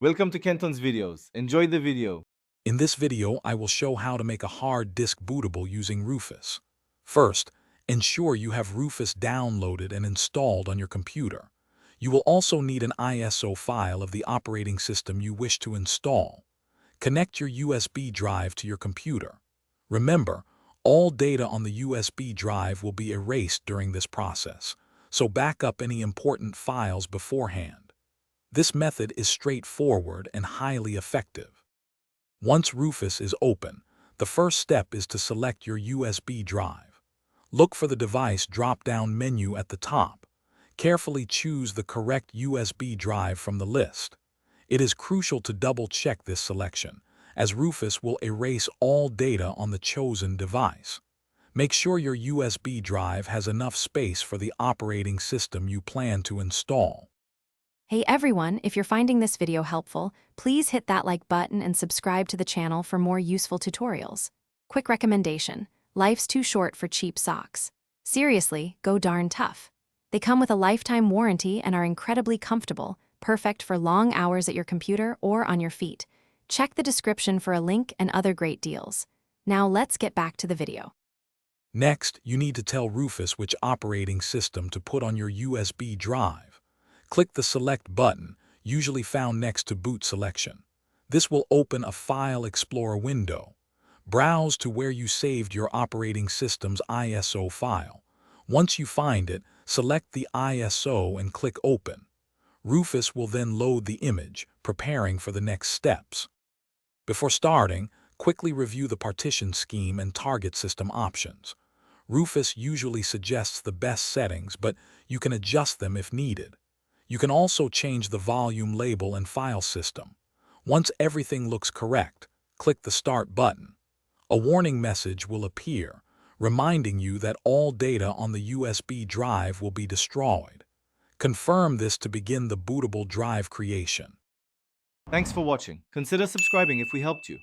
Welcome to Kenton's videos. Enjoy the video. In this video, I will show how to make a hard disk bootable using Rufus. First, ensure you have Rufus downloaded and installed on your computer. You will also need an ISO file of the operating system you wish to install. Connect your USB drive to your computer. Remember, all data on the USB drive will be erased during this process, so back up any important files beforehand. This method is straightforward and highly effective. Once Rufus is open, the first step is to select your USB drive. Look for the device drop-down menu at the top. Carefully choose the correct USB drive from the list. It is crucial to double-check this selection, as Rufus will erase all data on the chosen device. Make sure your USB drive has enough space for the operating system you plan to install. Hey everyone, if you're finding this video helpful, please hit that like button and subscribe to the channel for more useful tutorials. Quick recommendation: life's too short for cheap socks. Seriously, go darn tough. They come with a lifetime warranty and are incredibly comfortable, perfect for long hours at your computer or on your feet. Check the description for a link and other great deals. Now let's get back to the video. Next, you need to tell Rufus which operating system to put on your USB drive. Click the Select button, usually found next to Boot Selection. This will open a File Explorer window. Browse to where you saved your operating system's ISO file. Once you find it, select the ISO and click Open. Rufus will then load the image, preparing for the next steps. Before starting, quickly review the partition scheme and target system options. Rufus usually suggests the best settings, but you can adjust them if needed. You can also change the volume label and file system. Once everything looks correct, click the Start button. A warning message will appear, reminding you that all data on the USB drive will be destroyed. Confirm this to begin the bootable drive creation. Thanks for watching. Consider subscribing if we helped you.